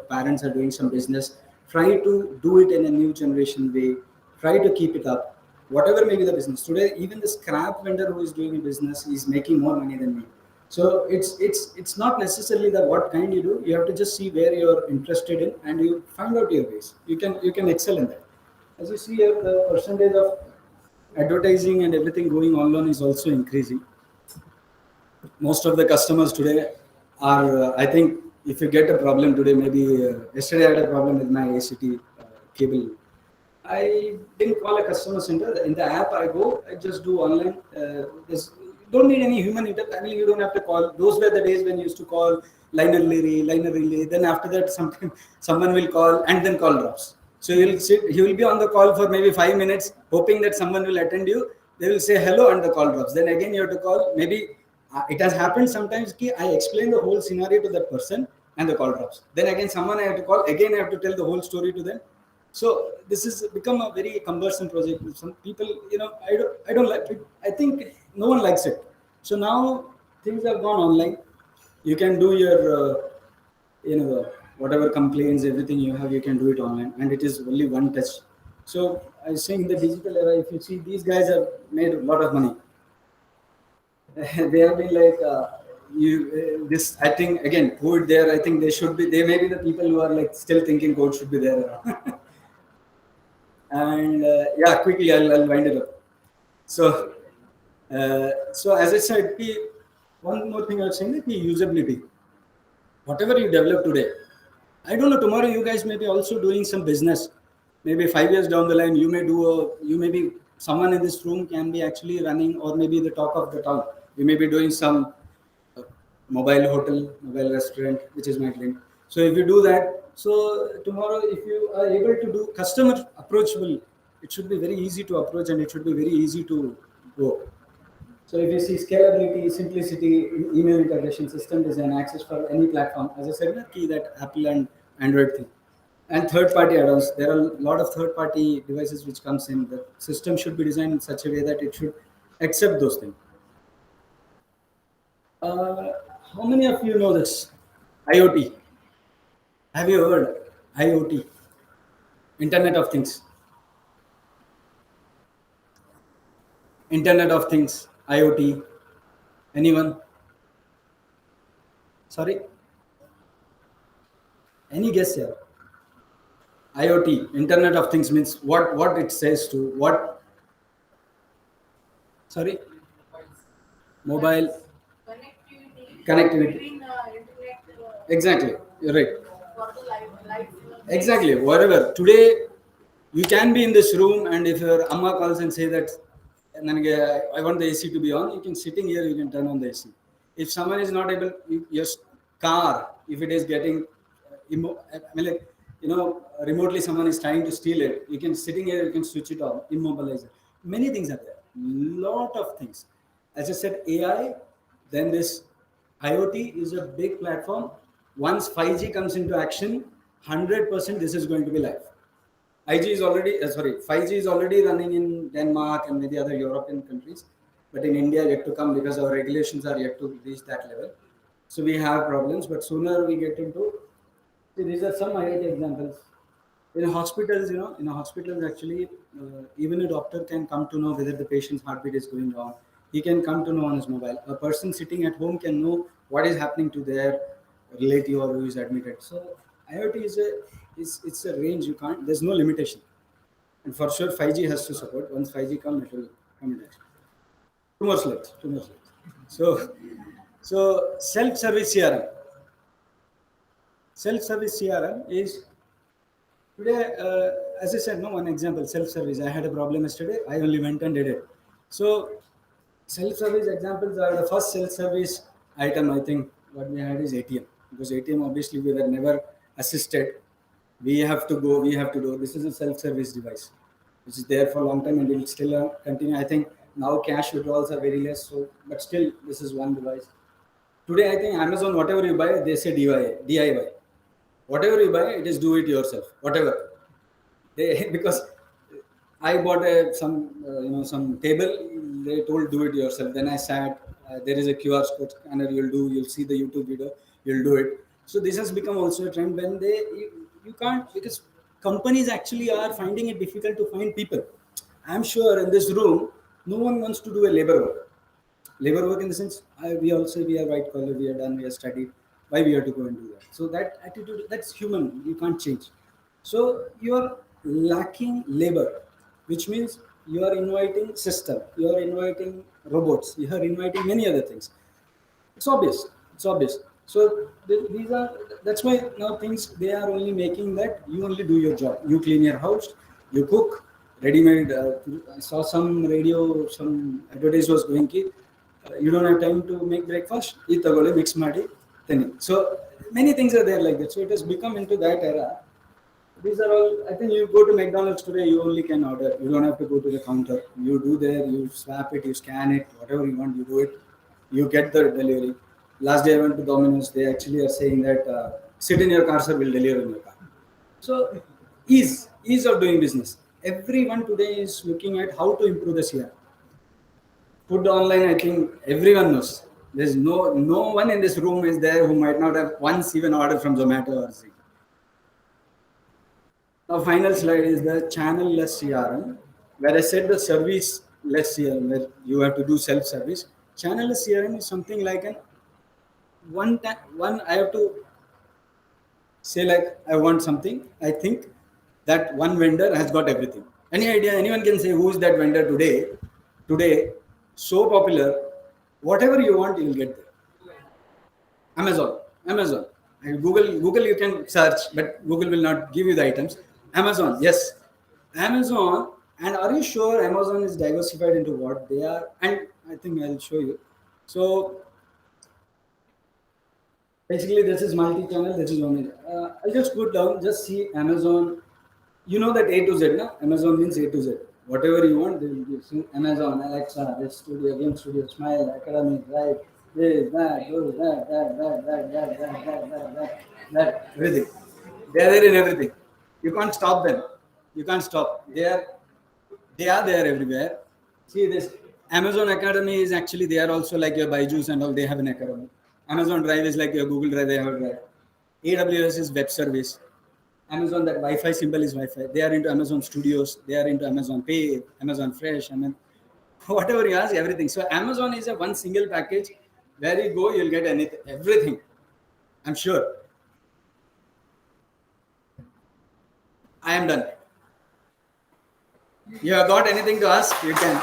parents are doing some business, try to do it in a new generation way. Try to keep it up. Whatever may be the business. Today, even the scrap vendor who is doing a business is making more money than me. So it's not necessarily that what kind you do. You have to just see where you're interested in and you find out your ways. You can excel in that. As you see here, the percentage of advertising and everything going online is also increasing. Most of the customers today are, I think, if you get a problem today, maybe yesterday I had a problem with my ACT cable. I didn't call a customer center. In the app I go, I just do online. You don't need any human intervention. I mean, you don't have to call. Those were the days when you used to call liner relay. Then after that, someone will call and then call drops. So you'll sit, you will be on the call for maybe 5 minutes, hoping that someone will attend you. They will say hello and the call drops. Then again you have to call. Maybe it has happened sometimes. I explain the whole scenario to that person and the call drops. Then again someone I have to call. Again I have to tell the whole story to them. So this has become a very cumbersome project. Some people, I don't like it. I think no one likes it. So now things have gone online. You can do your, whatever complaints, everything you have, you can do it online, and it is only one touch. So I was saying in the digital era, if you see, these guys have made a lot of money. They have been like, this, I think, again, code there, I think they may be the people who are like still thinking code should be there. And yeah, quickly I'll wind it up. So as I said, one more thing I was saying, the usability. Whatever you develop today, I don't know, tomorrow you guys may be also doing some business. Maybe 5 years down the line, you may be someone in this room can be actually running, or maybe the talk of the town. You may be doing some mobile hotel, mobile restaurant, which is my dream. So if you do that, so tomorrow if you are able to do customer approachable, it should be very easy to approach and it should be very easy to go. So if you see scalability, simplicity, email integration, system design, access for any platform, as I said, key that Apple and Android thing. And third-party add-ons. There are a lot of third-party devices which comes in. The system should be designed in such a way that it should accept those things. How many of you know this? IoT. Have you heard IoT? Internet of Things. Internet of Things. IoT. Anyone? Sorry? Any guess here? IoT, Internet of Things, means what it says to what? Sorry? Mobile. Connectivity. Exactly, you're right. Exactly, whatever. Today, you can be in this room, and if your Amma calls and say that, I want the AC to be on, you can sitting here, you can turn on the AC. If someone is not able, your car, if it is getting, remotely someone is trying to steal it, you can sitting here, you can switch it on, immobilize it. Many things are there, lot of things. As I said, AI, then this IoT is a big platform. Once 5G comes into action, 100% this is going to be live. 5G is already running in Denmark and many other European countries, but in India yet to come because our regulations are yet to reach that level. So we have problems, but sooner we get into. These are some IoT examples. In hospitals, actually, even a doctor can come to know whether the patient's heartbeat is going on. He can come to know on his mobile. A person sitting at home can know what is happening to their relative or who is admitted. So IoT it's a range. You can't. There's no limitation. And for sure, 5G has to support. Once 5G comes, it will come in action. Two more slides. So self-service CRM. Self-service CRM is today, as I said, one example, self-service. I had a problem yesterday. I only went and did it. So self-service examples are the first self-service item. I think what we had is ATM, because ATM obviously we were never assisted. We have to go. We have to do. This is a self-service device, which is there for a long time and will still continue. I think now cash withdrawals are very less. So, but still, this is one device. Today, I think Amazon, whatever you buy, they say DIY. Whatever you buy, it is do it yourself. Whatever. Because I bought some table. They told do it yourself. Then I sat. There is a QR code scanner. You'll see the YouTube video. You'll do it. So this has become also a trend when you can't, because companies actually are finding it difficult to find people. I'm sure in this room, no one wants to do a labor work. Labor work in the sense, we are white collar, we are done, we are studied. Why we have to go and do that? So that attitude, that's human. You can't change. So your lacking labor, which means you are inviting system, you are inviting robots, you are inviting many other things. It's obvious. It's obvious. So these are, that's why now things, they are only making that you only do your job. You clean your house, you cook, ready-made. I saw some radio, some advertise was going ki, you don't have time to make breakfast, eat tagole, mix ಮಾಡಿ ತಿನ್ನಿ. So many things are there like that. So it has become into that era. These are all, I think you go to McDonald's today, you only can order. You don't have to go to the counter. You do there, you swap it, you scan it, whatever you want, you do it. You get the delivery. Last day I went to Domino's, they actually are saying that sit in your car, sir, will deliver in your car. So ease of doing business. Everyone today is looking at how to improve the CR. Food online, I think everyone knows. There's no one in this room is there who might not have once even ordered from Zomato or Swiggy. Now, final slide is the channel-less CRM, where I said the service-less CRM, where you have to do self-service. Channel-less CRM is something like an one I have to say like I want something. I think that one vendor has got everything. Any idea? Anyone can say who is that vendor today? Today, so popular. Whatever you want, you will get there. Amazon. And Google you can search, but Google will not give you the items. Amazon, yes. Amazon, and are you sure Amazon is diversified into what they are? And I think I'll show you. So basically this is multi-channel, this is only. I'll just put down, just see Amazon. You know that A to Z, na? Amazon means A to Z. Whatever you want, they will give. See Amazon, Alexa, this studio, game studio, Smile, Academy, right? This, that, those, that, everything. They are there in everything. You can't stop them. You can't stop. They are there everywhere. See this. Amazon Academy is actually, they are also like your Byju's and all, they have an academy. Amazon Drive is like your Google Drive, they have a drive. AWS is web service. Amazon, that Wi-Fi symbol is Wi-Fi. They are into Amazon Studios. They are into Amazon Pay, Amazon Fresh, whatever you ask, everything. So Amazon is a one single package. Where you go, you'll get anything, everything. I'm sure. I am done. You have got anything to ask? You can.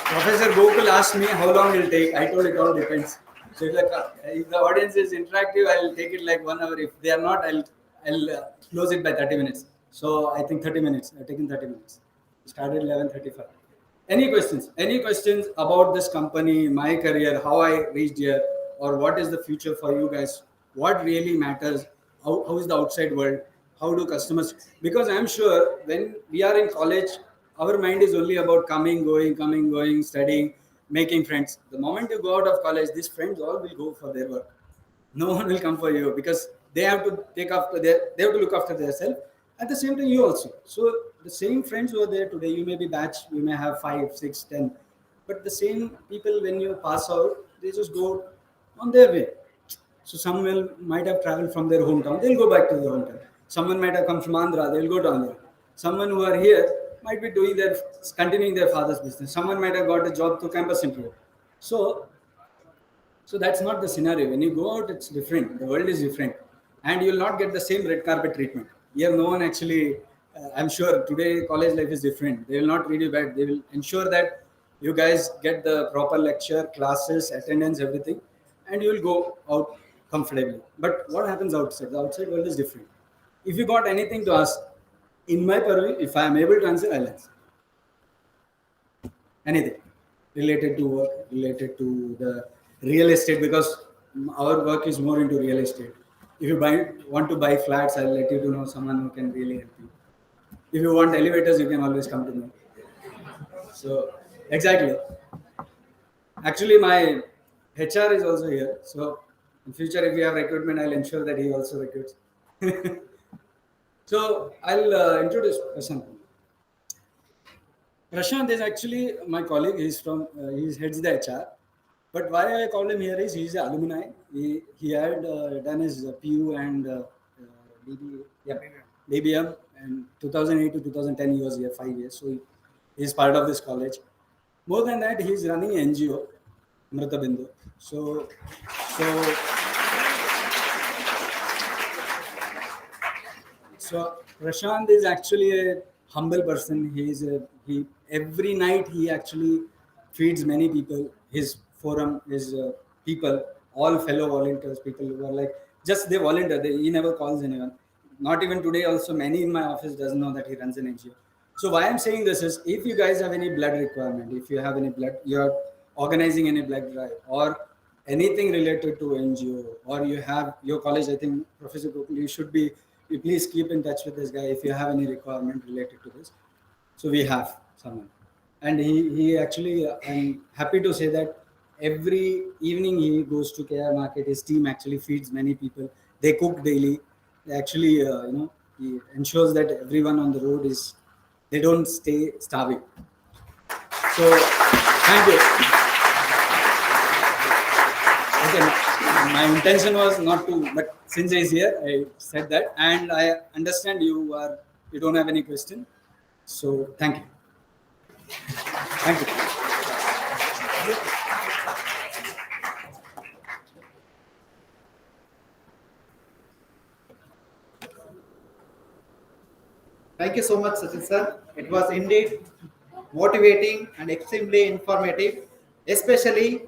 Professor Gokul asked me how long it will take. I told it all depends. So if the audience is interactive, I'll take it like 1 hour. If they are not, I'll close it by 30 minutes. So I think 30 minutes. I've taken 30 minutes. Started 11:35. Any questions? Any questions about this company, my career, how I reached here, or what is the future for you guys? What really matters? How is the outside world? How do customers? Because I'm sure when we are in college, our mind is only about coming, going, studying, making friends. The moment you go out of college, these friends all will go for their work. No one will come for you because they have to they have to look after themselves. At the same time, you also. So the same friends who are there today, you may be batch, you may have 5, 6, 10, but the same people when you pass out, they just go on their way. So someone might have traveled from their hometown, they'll go back to their hometown. Someone might have come from Andhra, they'll go to Andhra. Someone who are here might be continuing their father's business. Someone might have got a job through campus interview. So that's not the scenario. When you go out, it's different. The world is different. And you will not get the same red carpet treatment. Here, no one actually, I'm sure today college life is different. They will not read you back. They will ensure that you guys get the proper lecture, classes, attendance, everything. And you will go out comfortably. But what happens outside? The outside world is different. If you got anything to ask, in my purview, if I am able to answer, I'll answer. Anything related to work, related to the real estate, because our work is more into real estate. If you want to buy flats, I'll let you to know someone who can really help you. If you want elevators, you can always come to me. So, exactly. Actually, my HR is also here. So, in future, if you have recruitment, I'll ensure that he also recruits. So, I'll introduce Prashant. Prashant is actually my colleague. He's he heads the HR. But why I call him here is he's an alumni. He had done his PU and BBM, and 2008 to 2010 he was here 5 years. So he's part of this college. More than that, he's running NGO, Amrita Bindu. So So Prashant is actually a humble person. He every night he actually feeds many people. His forum, his people, all fellow volunteers, people who are like just they volunteer. He never calls anyone. Not even today. Also, many in my office doesn't know that he runs an NGO. So why I'm saying this is, if you guys have any blood requirement, if you have any blood, you're organizing any blood drive or anything related to NGO, or you have your college, I think Professor Gokul, you please keep in touch with this guy if you have any requirement related to this. So we have someone, and he actually, I'm happy to say that every evening he goes to KR market. His team actually feeds many people. They cook daily. They actually, he ensures that everyone on the road they don't stay starving. So thank you. Okay, my intention was not to, but since he's here, I said that, and I understand you don't have any question. So thank you. Thank you. Thank you so much, Sachin sir. It was indeed motivating and extremely informative, especially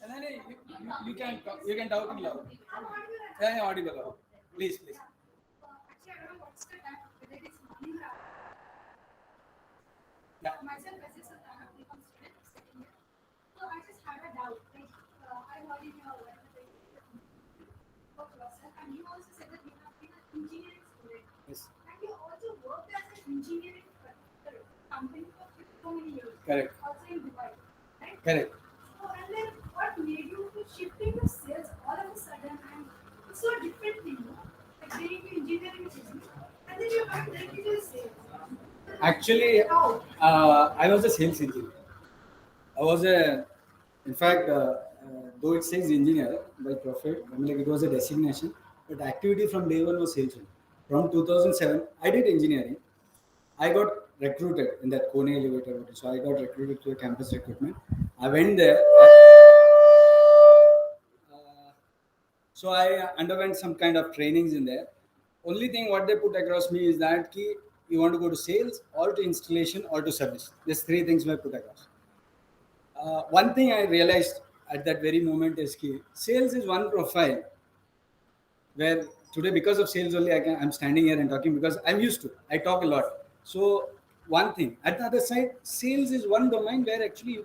And then you can talk in loud. Yeah, audible loud. Please, please. Yeah. Myself, as a become student of second year. So I just had a doubt. Like, I heard in your about yourself, and you also said that you have been an engineering student. Yes. And you also worked as an engineering company for so many years. Correct. Also in Dubai. Right? Correct. So, and then what made you to shift into sales all of a sudden? And it's so different thing, you know? Like getting into engineering business, and then you have directly to sales. Actually, I was a sales engineer. In fact, though it says engineer by profit, I mean, like, it was a designation, but activity from day one was sales. From 2007, I did engineering. I got recruited in that Kone elevator. So I got recruited to a campus recruitment. I went there. So I underwent some kind of trainings in there. Only thing what they put across me is that you want to go to sales or to installation or to service. These three things were put across. One thing I realized at that very moment is sales is one profile where today, because of sales only, I'm standing here and talking because I'm used to. I talk a lot. So one thing. At the other side, sales is one domain where actually you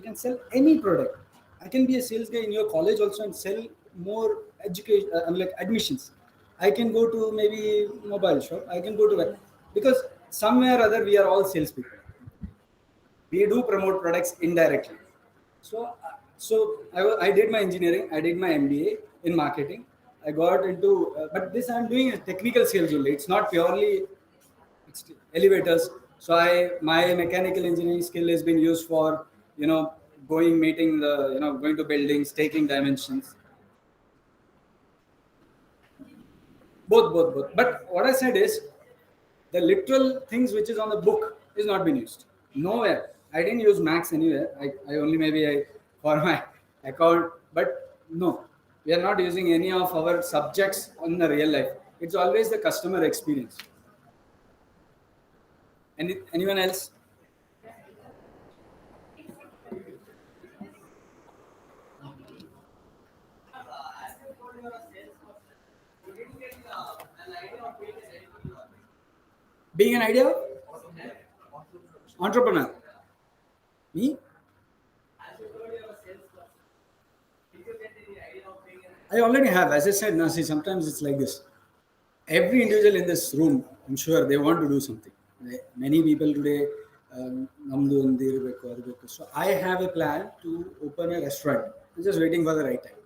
can sell any product. I can be a sales guy in your college also and sell more education, like admissions. I can go to maybe mobile shop. I can go to that because somewhere or other we are all salespeople. We do promote products indirectly. So I did my engineering. I did my MBA in marketing. I got into, but this I'm doing a technical sales only. It's not purely elevators. So my mechanical engineering skill has been used for going to buildings, taking dimensions. Both. But what I said is the literal things which is on the book is not been used. Nowhere. I didn't use Max anywhere. I only for my account. But no, we are not using any of our subjects on the real life. It's always the customer experience. Anyone else? Being an idea? Entrepreneur. Me? I already have. As I said, Nasi, sometimes it's like this. Every individual in this room, I'm sure they want to do something. Many people today, ನಮ್ದು ಒಂದು ಇರಬೇಕು ಅದು ಬೇಕು. So I have a plan to open a restaurant. I'm just waiting for the right time.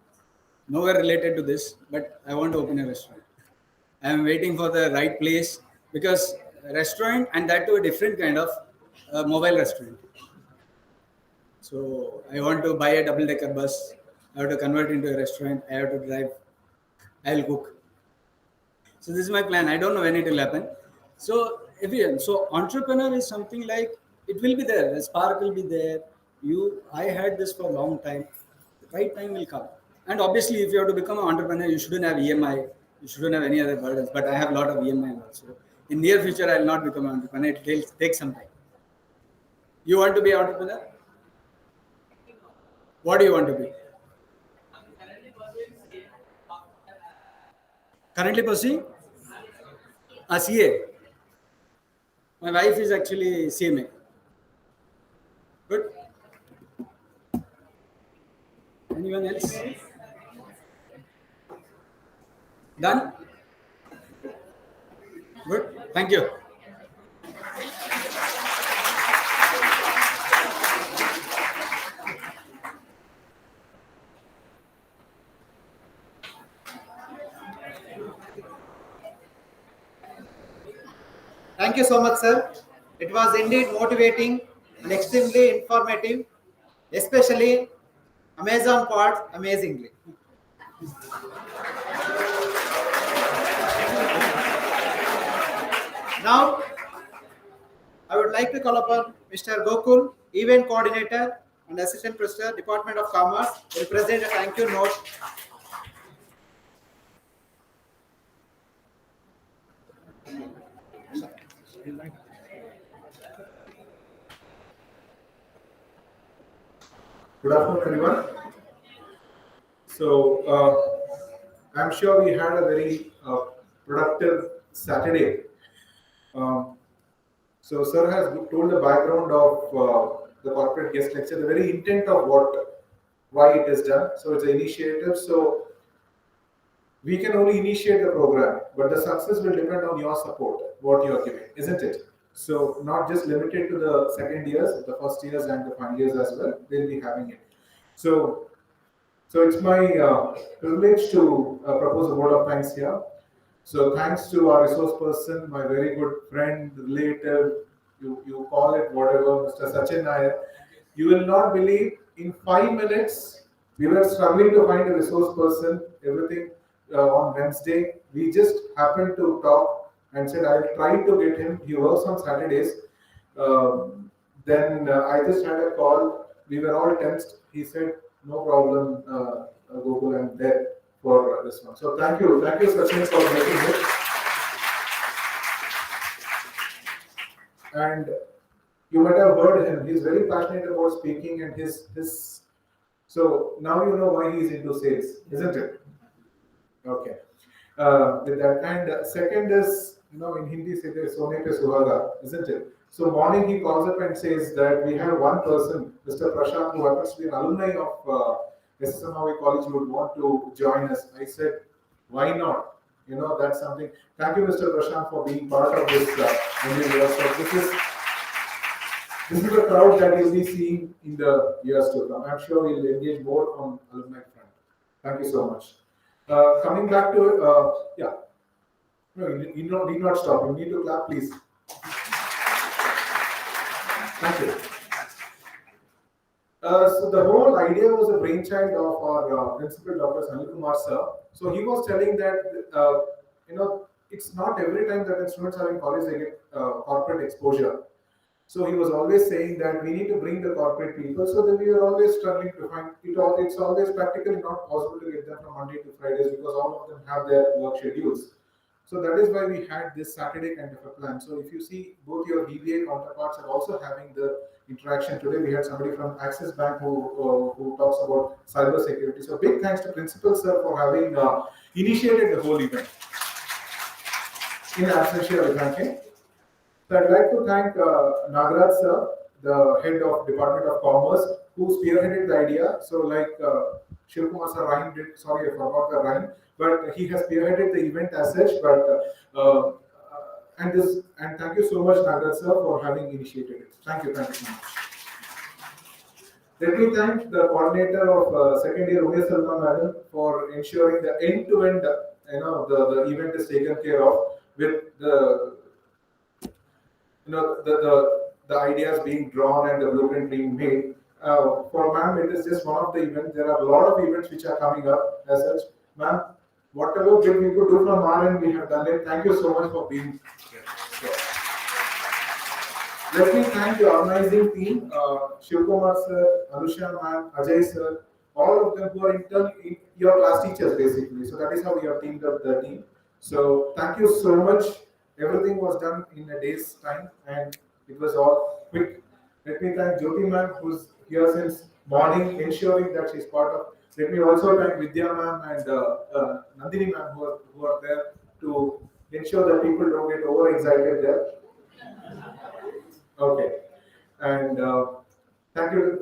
Nowhere related to this, but I want to open a restaurant. I am waiting for the right place because restaurant, and that to a different kind of mobile restaurant. So I want to buy a double-decker bus. I have to convert into a restaurant. I have to drive. I'll cook. So this is my plan. I don't know when it will happen. So so entrepreneur is something like it will be there. The spark will be there. I had this for a long time. The right time will come. And obviously, if you have to become an entrepreneur, you shouldn't have EMI. You shouldn't have any other burdens. But I have a lot of EMI also. In near future, I will not become an entrepreneur. It will take some time. You want to be an entrepreneur? What do you want to be? Currently pursuing a CA. My wife is actually CMA. Good. Anyone else? Done? Good. Thank you. Thank you so much, sir. It was indeed motivating and extremely informative, especially Amazon part amazingly. Now, I would like to call upon Mr. Gokul, Event Coordinator and Assistant Professor, Department of Commerce, will present a thank you note. Good afternoon, everyone. So, I'm sure we had a very productive Saturday. So, sir has told the background of the corporate guest lecture, the very intent of why it is done. So, it's an initiative. So, we can only initiate the program, but the success will depend on your support, what you are giving, isn't it? So, not just limited to the second years, the first years and the final years as well, they'll be having it. So it's my privilege to propose a word of thanks here. So thanks to our resource person, my very good friend, relative, you call it whatever, Mr. Sachin Nair. You will not believe, in 5 minutes, we were struggling to find a resource person, everything on Wednesday. We just happened to talk and said, I'll try to get him. He works on Saturdays. Then I just had a call. We were all tensed. He said, no problem, Gokul, I'm there for this one. So thank you Sachin, for making it. And you might have heard him. He's very passionate about speaking and his. So now you know why he's into sales, isn't it? Okay. With that, and second is, in Hindi say Sone pe Suhaga, isn't it? So morning he calls up and says that we have one person, Mr. Prashant, who happens to be an alumni of SSMRV College, would want to join us. I said, why not? That's something. Thank you, Mr. Prashant, for being part of this Indian workshop. This is a crowd that you'll be seeing in the years to come. I'm sure we'll engage more on alumni front. Thank you so much. Coming back to it, no, you need not stop. You need to clap, please. Thank you. So the whole idea was a brainchild of our principal, Dr. Sanil Kumar sir. So he was telling that it's not every time that the students are in college they get corporate exposure. So he was always saying that we need to bring the corporate people. So then we are always struggling to find it. It's always practically not possible to get them from Monday to Fridays because all of them have their work schedules. So that is why we had this Saturday kind of a plan. So if you see, both your BBA counterparts are also having the interaction today. We had somebody from Axis Bank who talks about cyber security. So big thanks to Principal Sir for having initiated the whole event. In absentia, I thank him. So I'd like to thank Nagaraj Sir, the head of Department of Commerce, who spearheaded the idea. So like Shivkumar Sir Ryan did, sorry I forgot the Ryan, but he has spearheaded the event as such. But And thank you so much, Nagar sir, for having initiated it. Thank you so much. Let me thank the coordinator of second year, Umesh Salma madam, for ensuring the end-to-end, the event is taken care of with the ideas being drawn and the blueprint being made. For ma'am, it is just one of the events. There are a lot of events which are coming up as such. Ma'am, whatever we could do from our end, we have done it. Thank you so much for being here. Let me thank the organizing team, Shivkumar sir, Anusha ma'am, Ajay sir, all of them who are in your class teachers basically. So that is how we have teamed up the team. So thank you so much. Everything was done in a day's time and it was all quick. Let me thank Jyoti ma'am who's here since morning, ensuring that she's part of. Let me also thank Vidya ma'am and Nandini ma'am who are there to ensure that people don't get overexcited there. Okay. And thank you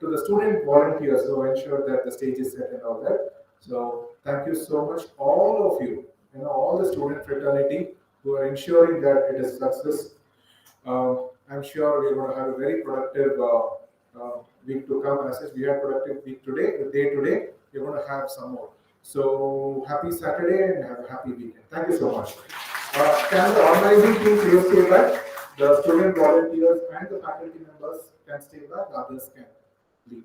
to the student volunteers who ensured that the stage is set and all that. So thank you so much, all of you, all the student fraternity who are ensuring that it is success. I'm sure we're going to have a very productive week to come. As such, we had productive week today, the day today. We're going to have some more. So happy Saturday and have a happy weekend. Thank you so much. Can the organizing team please stay back? The student volunteers and the faculty members can stay back, others can leave.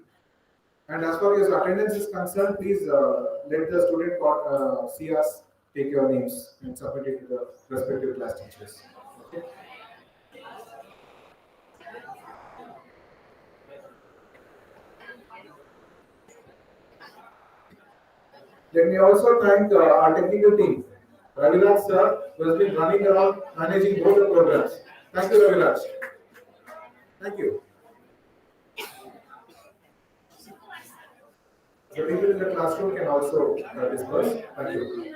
And as far as attendance is concerned, please let the student CRs take your names and submit it to the respective class teachers. Okay. Let me also thank our technical team, Ravilaj sir, who has been running around managing both the programs. Thank you, Ravilaj. Thank you. The people in the classroom can also disperse. Thank you.